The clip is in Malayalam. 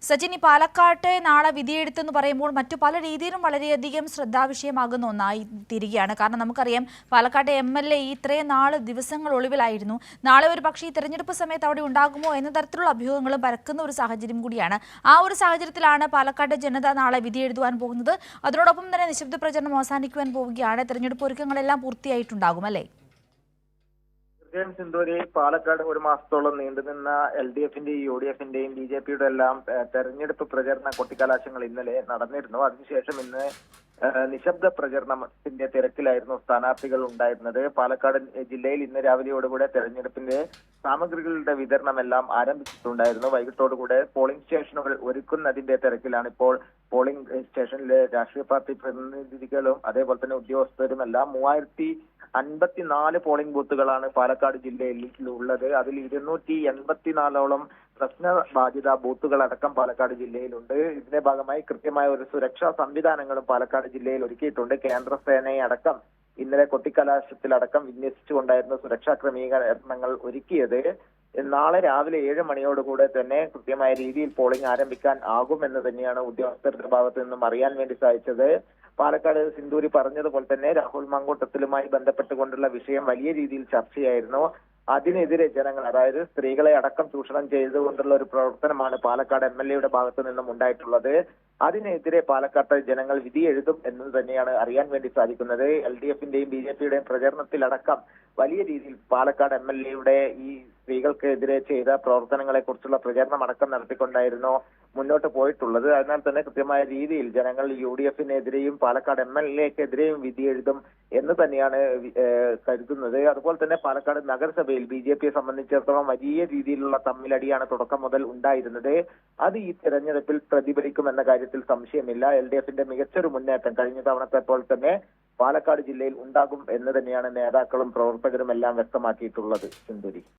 സജിൻ, ഈ പാലക്കാട്ടെ നാളെ വിധിയെഴുത്തെന്ന് പറയുമ്പോൾ മറ്റു പല രീതിയിലും വളരെയധികം ശ്രദ്ധാവിഷയമാകുന്ന ഒന്നായി തിരികെയാണ്. കാരണം നമുക്കറിയാം പാലക്കാട്ടെ MLA ഇത്രയും ദിവസങ്ങൾ ഒളിവിലായിരുന്നു. നാളെ ഒരു പക്ഷേ ഈ തെരഞ്ഞെടുപ്പ് സമയത്ത് അവിടെ ഉണ്ടാകുമോ എന്ന തരത്തിലുള്ള അഭ്യൂഹങ്ങളും പരക്കുന്ന ഒരു സാഹചര്യം കൂടിയാണ്. ആ ഒരു സാഹചര്യത്തിലാണ് പാലക്കാട്ടെ ജനത നാളെ വിധി എഴുതുവാൻ പോകുന്നത്. അതിനോടൊപ്പം തന്നെ നിശബ്ദ പ്രചരണം അവസാനിക്കുവാൻ പോവുകയാണ്. തെരഞ്ഞെടുപ്പ് ഒരുക്കങ്ങളെല്ലാം പൂർത്തിയായിട്ടുണ്ടാകും അല്ലേ? സിന്ധൂരി, പാലക്കാട് ഒരു മാസത്തോളം നീണ്ടുനിന്ന LDF-ന്റെയും UDF-ന്റെയും BJP-യുടെ എല്ലാം തെരഞ്ഞെടുപ്പ് പ്രചരണ കൊട്ടിക്കലാശങ്ങൾ ഇന്നലെ നടന്നിരുന്നു. അതിനുശേഷം ഇന്ന് നിശബ്ദ പ്രചരണത്തിന്റെ തിരക്കിലായിരുന്നു സ്ഥാനാർത്ഥികൾ ഉണ്ടായിരുന്നത്. പാലക്കാട് ജില്ലയിൽ ഇന്ന് രാവിലെയോടുകൂടെ തെരഞ്ഞെടുപ്പിന്റെ സാമഗ്രികളുടെ വിതരണമെല്ലാം ആരംഭിച്ചിട്ടുണ്ടായിരുന്നു. വൈകിട്ടോടുകൂടെ പോളിംഗ് സ്റ്റേഷനുകൾ ഒരുക്കുന്നതിന്റെ തിരക്കിലാണ് ഇപ്പോൾ. പോളിംഗ് സ്റ്റേഷനിലെ രാഷ്ട്രീയ പാർട്ടി പ്രതിനിധികളും അതേപോലെ തന്നെ ഉദ്യോഗസ്ഥരും എല്ലാം 3054 പോളിംഗ് ബൂത്തുകളാണ് പാലക്കാട് ജില്ലയിൽ ഉള്ളത്. അതിൽ 284ഓളം പ്രശ്നബാധിത ബൂത്തുകളടക്കം പാലക്കാട് ജില്ലയിലുണ്ട്. ഇതിന്റെ ഭാഗമായി കൃത്യമായ ഒരു സുരക്ഷാ സംവിധാനങ്ങളും പാലക്കാട് ജില്ലയിൽ ഒരുക്കിയിട്ടുണ്ട്. കേന്ദ്ര സേനയെ അടക്കം ഇന്നലെ കൊട്ടിക്കലാശത്തിലടക്കം വിന്യസിച്ചുകൊണ്ടായിരുന്നു സുരക്ഷാ ക്രമീകരണങ്ങൾ ഒരുക്കിയത്. നാളെ രാവിലെ 7 മണിയോടുകൂടെ തന്നെ കൃത്യമായ രീതിയിൽ പോളിംഗ് ആരംഭിക്കാൻ ആകുമെന്ന് തന്നെയാണ് ഉദ്യോഗസ്ഥരുടെ ഭാഗത്തു നിന്നും അറിയാൻ വേണ്ടി സാധിച്ചത്. പാലക്കാട് സിന്ധൂരി പറഞ്ഞതുപോലെ തന്നെ രാഹുൽ മാങ്കൂട്ടത്തിലുമായി ബന്ധപ്പെട്ടുകൊണ്ടുള്ള വിഷയം വലിയ രീതിയിൽ ചർച്ചയായിരുന്നു. അതിനെതിരെ ജനങ്ങൾ, അതായത് സ്ത്രീകളെ അടക്കം ചൂഷണം ചെയ്തുകൊണ്ടുള്ള ഒരു പ്രവർത്തനമാണ് പാലക്കാട് MLA-യുടെ ഭാഗത്തു നിന്നും ഉണ്ടായിട്ടുള്ളത്. അതിനെതിരെ പാലക്കാട്ടെ ജനങ്ങൾ വിധി എഴുതും എന്ന് തന്നെയാണ് അറിയാൻ വേണ്ടി സാധിക്കുന്നത്. LDF-ന്റെയും BJP-യുടെയും പ്രചരണത്തിലടക്കം വലിയ രീതിയിൽ പാലക്കാട് MLA-യുടെ ഈ സ്ത്രീകൾക്കെതിരെ ചെയ്ത പ്രവർത്തനങ്ങളെ കുറിച്ചുള്ള പ്രചരണം അടക്കം നടത്തിക്കൊണ്ടായിരുന്നു മുന്നോട്ട് പോയിട്ടുള്ളത്. അതിനാൽ തന്നെ കൃത്യമായ രീതിയിൽ ജനങ്ങൾ UDF-നെതിരെയും പാലക്കാട് MLA-ക്കെതിരെയും വിധി എഴുതും എന്ന് തന്നെയാണ് കരുതുന്നത്. അതുപോലെ തന്നെ പാലക്കാട് നഗരസഭയിൽ BJP-യെ സംബന്ധിച്ചിടത്തോളം വലിയ രീതിയിലുള്ള തമ്മിലടിയാണ് തുടക്കം മുതൽ ഉണ്ടായിരുന്നത്. അത് ഈ തെരഞ്ഞെടുപ്പിൽ പ്രതിഫലിക്കുമെന്ന കാര്യത്തിൽ സംശയമില്ല. LDF-ന്റെ മികച്ചൊരു മുന്നേറ്റം കഴിഞ്ഞ തവണത്തെ പോലെ തന്നെ പാലക്കാട് ജില്ലയിൽ ഉണ്ടാകും എന്ന് തന്നെയാണ് നേതാക്കളും പ്രവർത്തകരും എല്ലാം വ്യക്തമാക്കിയിട്ടുള്ളത്. സിന്ധൂരി.